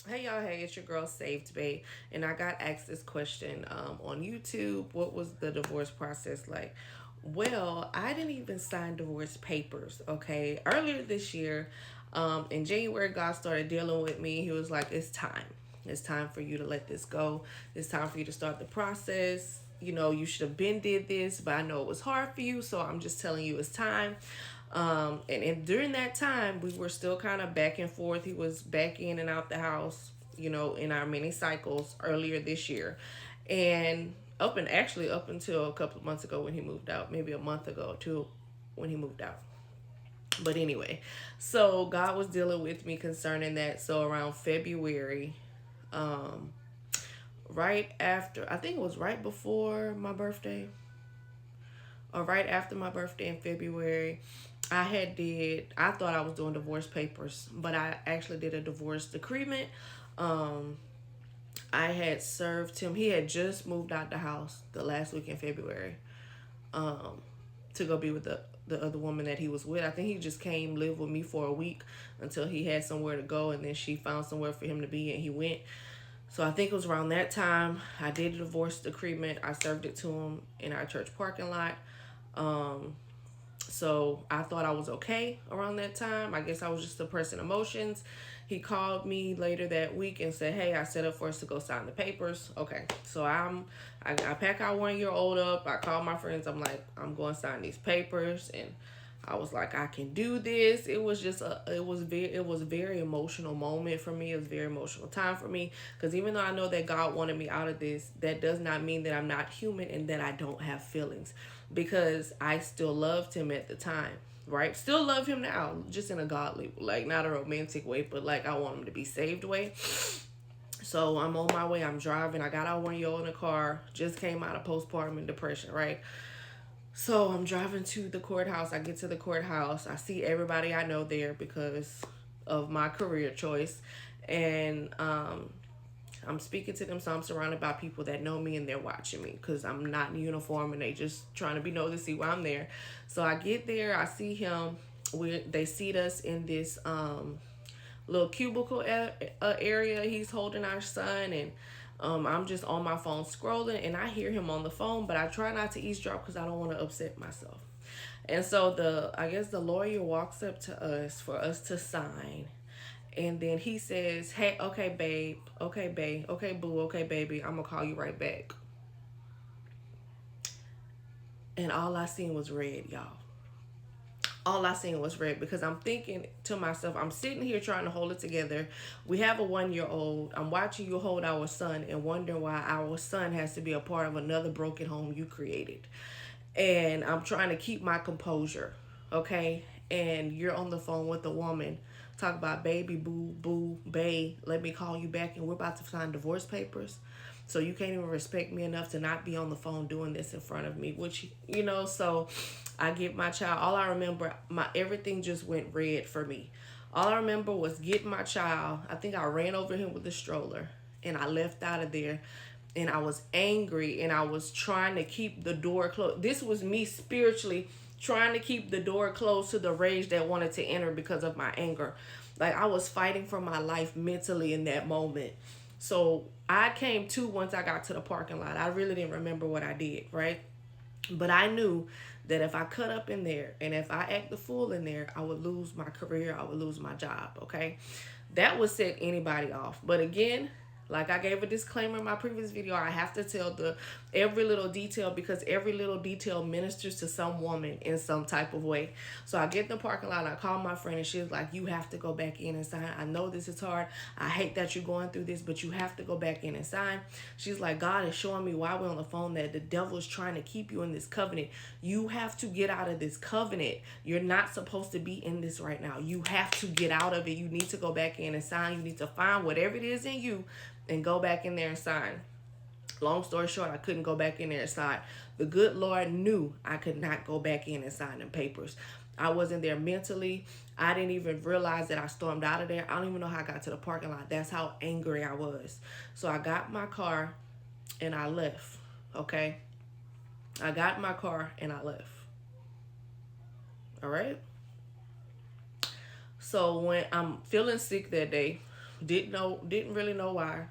Hey y'all, hey, it's your girl Saved Bay, and I got asked this question on YouTube. What was the divorce process like? Well, I didn't even sign divorce papers. Okay, earlier this year, in January, God started dealing with me. He was like, "It's time. It's time for you to let this go. It's time for you to start the process. You know, you should have been did this, but I know it was hard for you, so I'm just telling you it's time." And during that time, we were still kind of back and forth. He was back in and out the house, you know, in our mini cycles earlier this year. And up until a couple of months ago when he moved out, maybe a month ago too, when he moved out. But anyway, so God was dealing with me concerning that. So around February, um, right after, I think it was right before my birthday, or right after my birthday in February, I thought I was doing divorce papers, but I actually did a divorce decrement. Um I had served him. He had just moved out the house the last week in February. Um to go be with the other woman that he was with. I think he just came live with me for a week until he had somewhere to go, and then she found somewhere for him to be and he went. So I think it was around that time I did a divorce decrement. I served it to him in our church parking lot. Um So I thought I was okay around that time. I guess I was just suppressing emotions. He called me later that week and said, "Hey, I set up for us to go sign the papers." Okay, so I pack our 1 year old up. I called my friends. I'm like, I'm going to sign these papers, and I was like, I can do this. It was a very emotional moment for me. It was a very emotional time for me because even though I know that God wanted me out of this, that does not mean that I'm not human and that I don't have feelings, because I still loved him at the time. Right, still love him now, just in a godly, like not a romantic way, but like I want him to be saved way. So I'm on my way. I'm driving. I got our 1 year old in the car. Just came out of postpartum and depression. Right, so I'm driving to the courthouse. I get to the courthouse. I see everybody I know there because of my career choice. And I'm speaking to them. So I'm surrounded by people that know me and they're watching me because I'm not in uniform and they just trying to be nosy to see why I'm there. So I get there. I see him. They seat us in this little cubicle area. He's holding our son, and I'm just on my phone scrolling, and I hear him on the phone, but I try not to eavesdrop because I don't want to upset myself. And so I guess the lawyer walks up to us for us to sign, and then he says, "Hey, okay, babe, okay, babe, okay, boo, okay, baby, I'm gonna call you right back." And all I seen was red, y'all. All I seen was red because I'm thinking to myself, I'm sitting here trying to hold it together. We have a 1 year old. I'm watching you hold our son and wondering why our son has to be a part of another broken home you created. And I'm trying to keep my composure, okay? And you're on the phone with a woman. Talk about baby, boo, boo, bae. Let me call you back, and we're about to sign divorce papers. So you can't even respect me enough to not be on the phone doing this in front of me, which so I get my child. All I remember, my everything just went red for me. All I remember was getting my child. I think I ran over him with the stroller and I left out of there, and I was angry and I was trying to keep the door closed. This was me spiritually trying to keep the door closed to the rage that wanted to enter because of my anger. Like I was fighting for my life mentally in that moment. So I came to once I got to the parking lot. I really didn't remember what I did, right? But I knew that if I cut up in there and if I act the fool in there, I would lose my career. I would lose my job. Okay. That would set anybody off. But again, like I gave a disclaimer in my previous video, I have to tell the every little detail because every little detail ministers to some woman in some type of way. So I get in the parking lot and I call my friend and she's like, "You have to go back in and sign. I know this is hard. I hate that you're going through this, but you have to go back in and sign." She's like, "God is showing me while we're on the phone that the devil is trying to keep you in this covenant. You have to get out of this covenant. You're not supposed to be in this right now. You have to get out of it. You need to go back in and sign. You need to find whatever it is in you and go back in there and sign." Long story short, I couldn't go back in there and sign. The good Lord knew I could not go back in and sign them papers. I wasn't there mentally. I didn't even realize that I stormed out of there. I don't even know how I got to the parking lot. That's how angry I was. So I got my car and I left. Okay? I got my car and I left. All right? So when I'm feeling sick that day, Didn't really know why.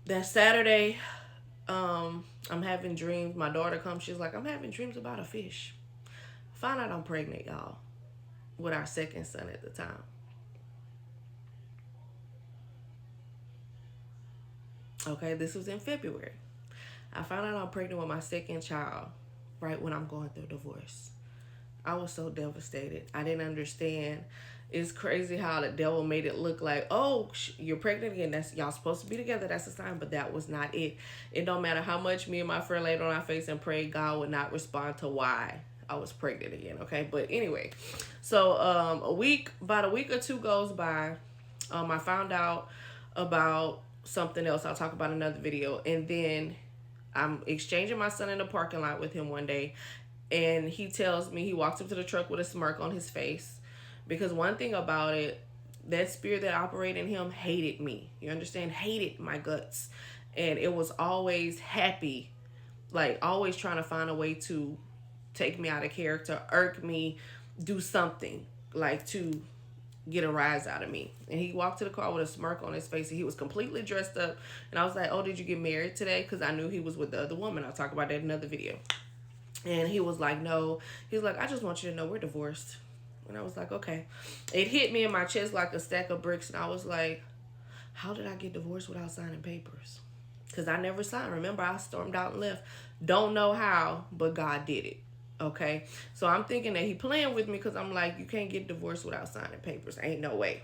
That Saturday, I'm having dreams. My daughter comes, she's like, I'm having dreams about a fish. Find out I'm pregnant, y'all, with our second son at the time. Okay, this was in February. I found out I'm pregnant with my second child right when I'm going through divorce. I was so devastated. I didn't understand. It's crazy how the devil made it look like, oh, you're pregnant again. That's y'all supposed to be together. That's a sign, but that was not it. It don't matter how much me and my friend laid on our face and prayed, God would not respond to why I was pregnant again. Okay, but anyway, so about a week or two goes by. I found out about something else. I'll talk about another video, and then I'm exchanging my son in the parking lot with him one day, and he tells me, he walks up to the truck with a smirk on his face, because one thing about it, that spirit that operated in him hated me. You understand? Hated my guts. And it was always happy, like always trying to find a way to take me out of character, irk me, do something like to get a rise out of me. And he walked to the car with a smirk on his face, and he was completely dressed up. And I was like, oh, did you get married today? Because I knew he was with the other woman. I'll talk about that in another video. And he was like, no. He was like, I just want you to know we're divorced. And I was like, okay. It hit me in my chest like a stack of bricks. And I was like, how did I get divorced without signing papers? Because I never signed. Remember, I stormed out and left. Don't know how, but God did it. Okay? So I'm thinking that he playing with me, because I'm like, you can't get divorced without signing papers. Ain't no way.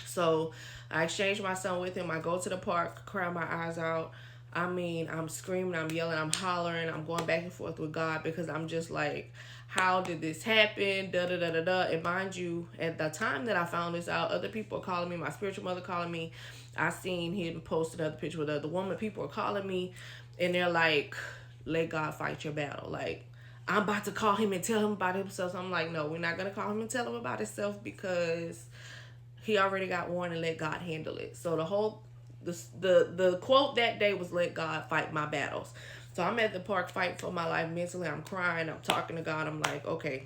So I exchanged my son with him. I go to the park, cry my eyes out. I mean, I'm screaming, I'm yelling, I'm hollering, I'm going back and forth with God, because I'm just like, how did this happen? Da da da da da. And mind you, at the time that I found this out, other people are calling me, my spiritual mother calling me. I seen he had posted another picture with another woman. People are calling me, and they're like, let God fight your battle. Like, I'm about to call him and tell him about himself. So I'm like, no, we're not going to call him and tell him about himself, because he already got warned, and let God handle it. So the quote that day was, let God fight my battles. So I'm at the park fighting for my life mentally. I'm crying. I'm talking to God. I'm like, okay,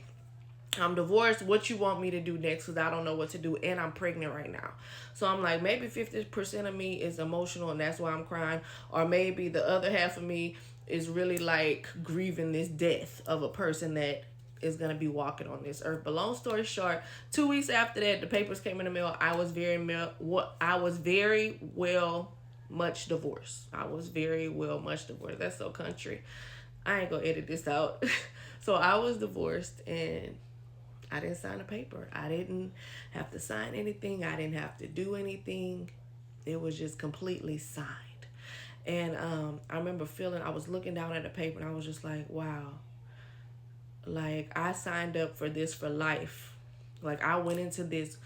I'm divorced. What you want me to do next? Because I don't know what to do. And I'm pregnant right now. So I'm like, maybe 50% of me is emotional, and that's why I'm crying. Or maybe the other half of me is really like grieving this death of a person that is going to be walking on this earth. But long story short, 2 weeks after that, the papers came in the mail. I was very well much divorced. I was very well much divorced. That's so country. I ain't gonna edit this out. So I was divorced, and I didn't sign a paper. I didn't have to sign anything. I didn't have to do anything. It was just completely signed. And I remember I was looking down at the paper, and I was just like, wow. Like, I signed up for this for life. Like, I went into this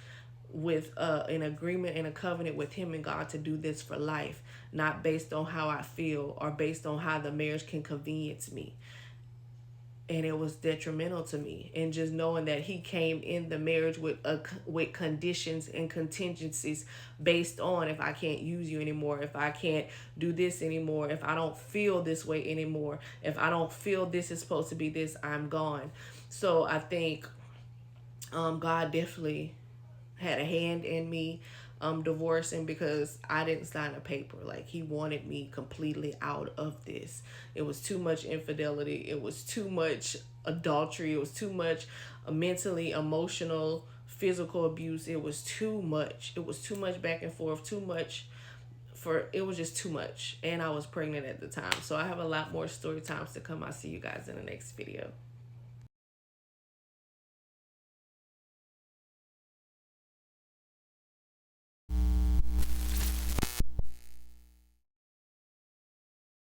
with an agreement and a covenant with him and God to do this for life, not based on how I feel or based on how the marriage can convenience me. And it was detrimental to me. And just knowing that he came in the marriage with conditions and contingencies based on, if I can't use you anymore, if I can't do this anymore, if I don't feel this way anymore, if I don't feel this is supposed to be this, I'm gone. So I think God definitely had a hand in me divorcing, because I didn't sign a paper. Like, he wanted me completely out of this. It was too much infidelity. It was too much adultery. It was too much mentally, emotional, physical abuse. It was too much. It was too much back and forth, too much it was just too much. And I was pregnant at the time. So I have a lot more story times to come. I'll see you guys in the next video.